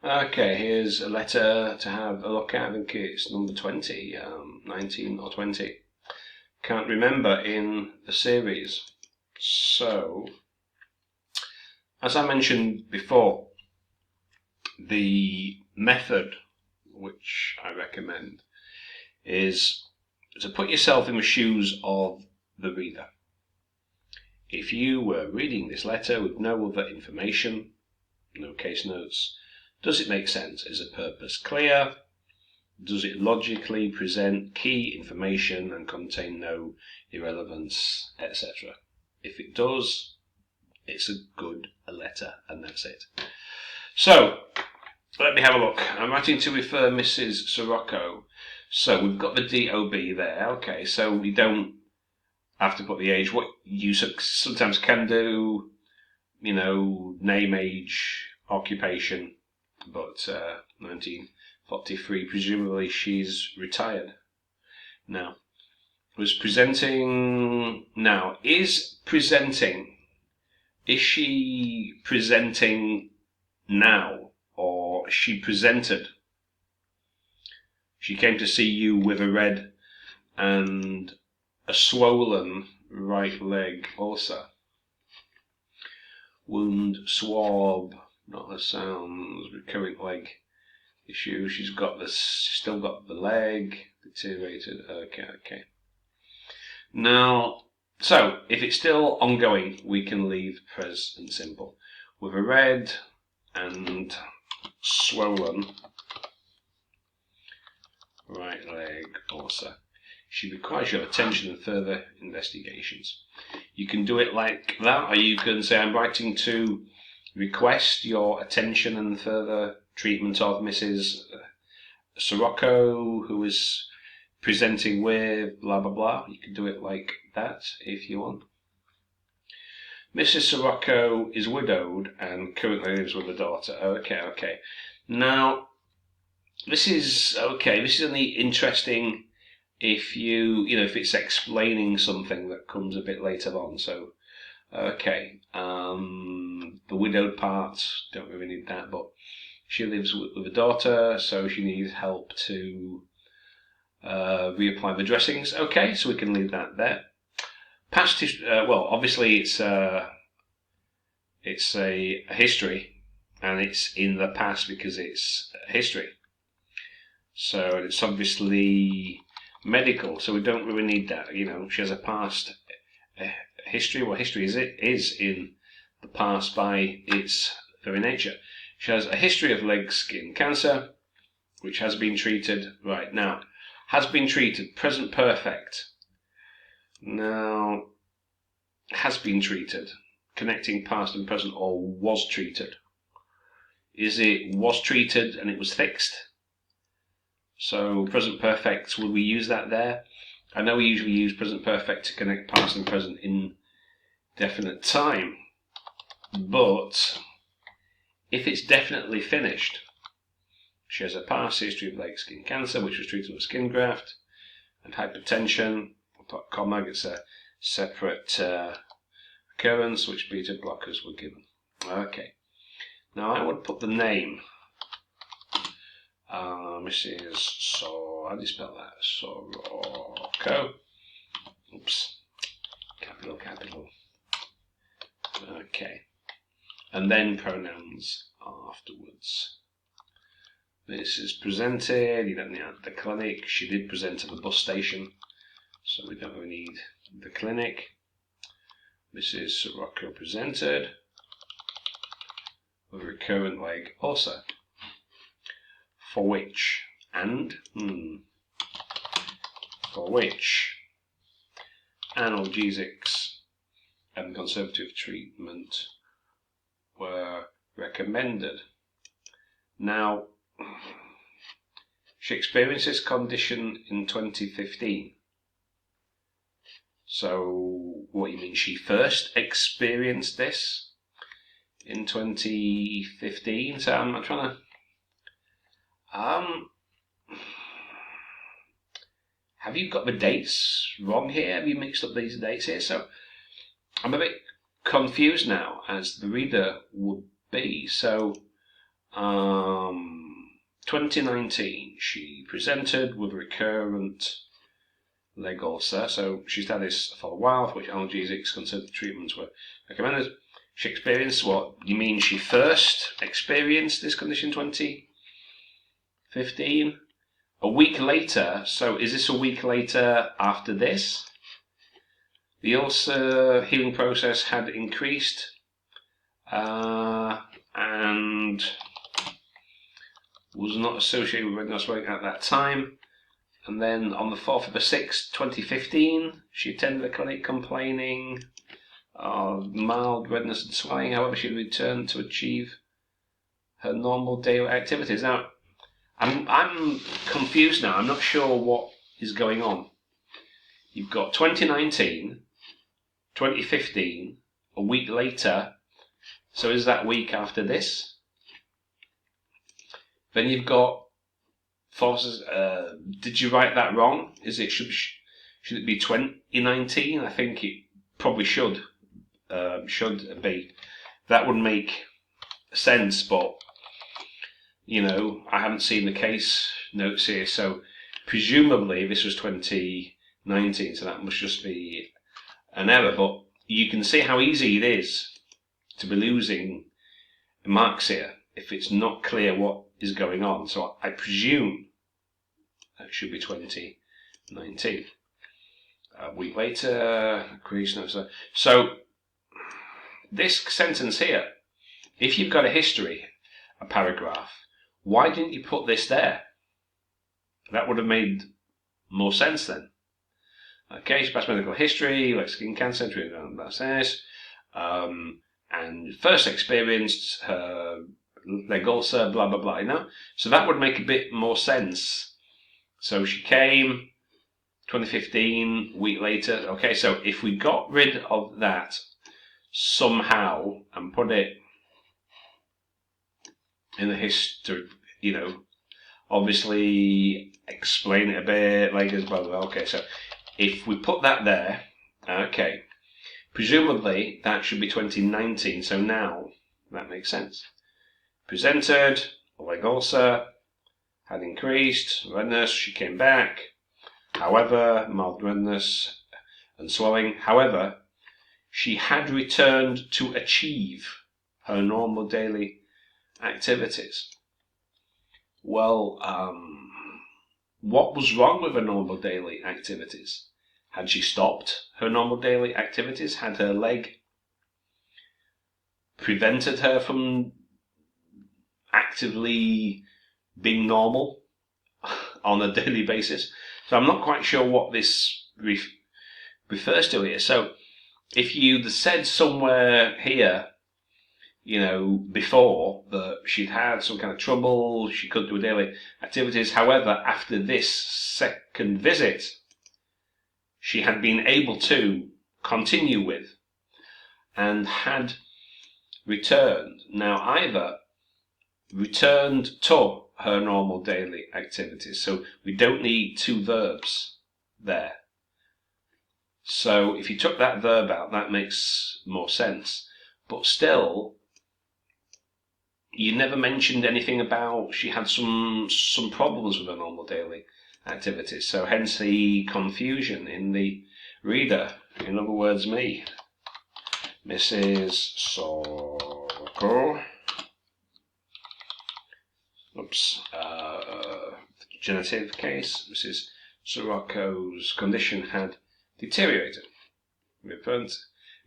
Okay, here's a letter to have a look at. I think it's number 20, 19 or 20. Can't remember in the series. So, as I mentioned before, the method which I recommend is to put yourself in the shoes of the reader. If you were reading this letter with no other information, no case notes, does it make sense? Is the purpose clear? Does it logically present key information and contain no irrelevance, etc.? If it does, it's a good letter, and that's it. So, let me have a look. I'm writing to refer Mrs Sirocco. So, we've got the DOB there. Okay, so we don't have to put the age. What you sometimes can do, name, age, occupation, but 1943, presumably she's retired now. Is she presenting now, or is she presented? She came to see you with a red and a swollen right leg ulcer. Wound, swab, not the sounds, recurrent leg issue. She's still got the leg deteriorated. Okay. Now, so if it's still ongoing, we can leave present simple. With a red and swollen right leg ulcer, she requires your attention and further investigations. You can do it like that, or you can say, I'm writing to request your attention and further treatment of Mrs Sirocco, who is presenting with blah blah blah. You can do it like that if you want. Mrs Sirocco is widowed and currently lives with a daughter. Okay. Now, this is only interesting if if it's explaining something that comes a bit later on. So, okay, the widowed part, don't really need that, but she lives with a daughter, so she needs help to reapply the dressings. Okay, so we can leave that there. Past history, obviously it's a history, and it's in the past because it's history. So it's obviously medical, so we don't really need that. She has a past history. What history is it? Is in the past by its very nature. She has a history of leg skin cancer, which has been treated. Right, now, has been treated, present perfect. Now, has been treated, connecting past and present, or was treated. Is it was treated and it was fixed? So present perfect, would we use that there? I know we usually use present perfect to connect past and present in definite time, but if it's definitely finished, she has a past history of leg skin cancer, which was treated with skin graft, and hypertension. I'll put a comma, it's a separate occurrence, which beta blockers were given. Okay. Now I would put the name. Mrs. how do you spell that? Sirocco. Oops. Capital. Okay. And then pronouns afterwards. This is presented. You don't need the clinic. She did present at the bus station, so we don't really need the clinic. Mrs. Sirocco presented with recurrent leg ulcer. For which analgesics and conservative treatment were recommended. Now, she experienced this condition in 2015. So, what you mean? She first experienced this in 2015. So I'm trying to. Have you got the dates wrong here? Have you mixed up these dates here? So I'm a bit confused now, as the reader would be. So 2019, she presented with recurrent leg ulcer. So she's had this for a while, for which analgesics considered treatments were recommended. She experienced what? You mean she first experienced this condition 2015? A week later, so is this a week later after this? The ulcer healing process had increased and was not associated with redness swelling at that time. And then on the 4th of the 6th, 2015, she attended the clinic complaining of mild redness and swelling. However, she returned to achieve her normal daily activities. Now, I'm confused now. I'm not sure what is going on. You've got 2019, 2015, a week later. So is that week after this? Then you've got forces. Did you write that wrong? Should it be 2019? I think it probably should be. That would make sense, but I haven't seen the case notes here, so presumably this was 2019, so that must just be an error. But you can see how easy it is to be losing marks here if it's not clear what is going on. So I presume that should be 2019. A week later, so this sentence here, if you've got a history, a paragraph, why didn't you put this there? That would have made more sense then. Okay, she passed medical history, like skin cancer, and first experienced her leg ulcer, blah, blah, blah, So that would make a bit more sense. So she came, 2015, a week later. Okay, so if we got rid of that somehow and put it in the history, obviously explain it a bit, like this, blah, blah, blah. Okay, so if we put that there, okay, presumably that should be 2019, so now that makes sense. Presented, leg ulcer, had increased, redness, she came back, however, mild redness and swelling, however, she had returned to achieve her normal daily activities. Well, what was wrong with her normal daily activities? Had she stopped her normal daily activities? Had her leg prevented her from actively being normal on a daily basis? So I'm not quite sure what this refers to here. So if you'd said somewhere here, before that she'd had some kind of trouble, she couldn't do daily activities. However, after this second visit, she had been able to continue with and had returned. Now, either returned to her normal daily activities. So we don't need two verbs there. So if you took that verb out, that makes more sense. But still, you never mentioned anything about she had some problems with her normal daily activities. So hence the confusion in the reader. In other words, me. Mrs Sirocco. Genitive case. Mrs Sirocco's condition had deteriorated. Recurrent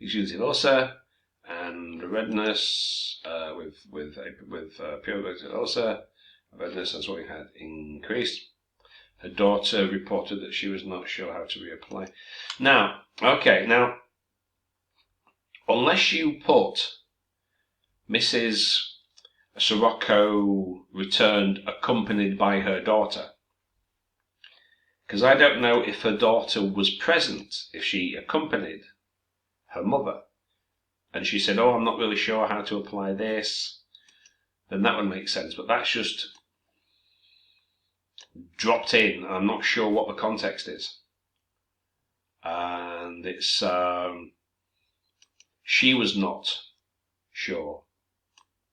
exudative ulcer and redness with pure ulcer, redness and swelling had increased. Her daughter reported that she was not sure how to reapply. Now, unless you put Mrs Sirocco returned accompanied by her daughter, because I don't know if her daughter was present, if she accompanied her mother, and she said, I'm not really sure how to apply this, then that would make sense. But that's just dropped in. I'm not sure what the context is. And it's, she was not sure.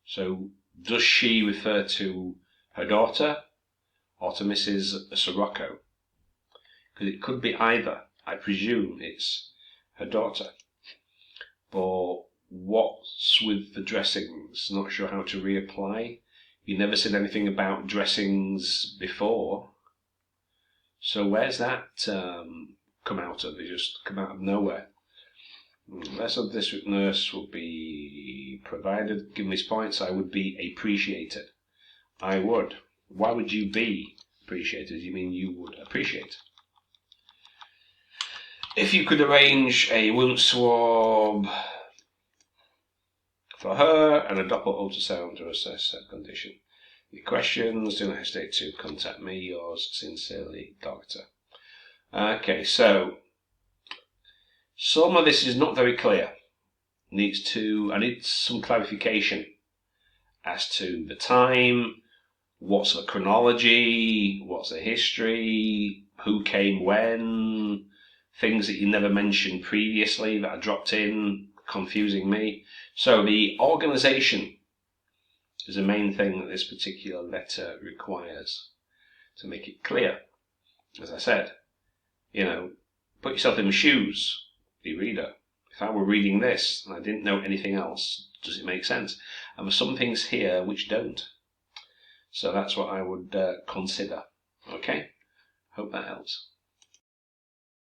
So Does she refer to her daughter or to Mrs Sirocco? Because it could be either. I presume it's her daughter. But what's with the dressings? Not sure how to reapply. You never said anything about dressings before. So where's that come out of? They just come out of nowhere. Less of district nurse will be provided. Given these points, I would be appreciated. I would. Why would you be appreciated? You mean you would appreciate? If you could arrange a wound swab for her and a Doppler ultrasound to assess her condition. Any questions, do not hesitate to contact me. Yours sincerely, Doctor. Okay, so some of this is not very clear. I need some clarification as to the time, what's the chronology, what's the history, who came when, things that you never mentioned previously that are dropped in, confusing me. So the organisation is the main thing that this particular letter requires to make it clear. As I said, put yourself in my shoes, the reader. If I were reading this and I didn't know anything else, does it make sense? And there's some things here which don't. So that's what I would consider. Okay? Hope that helps.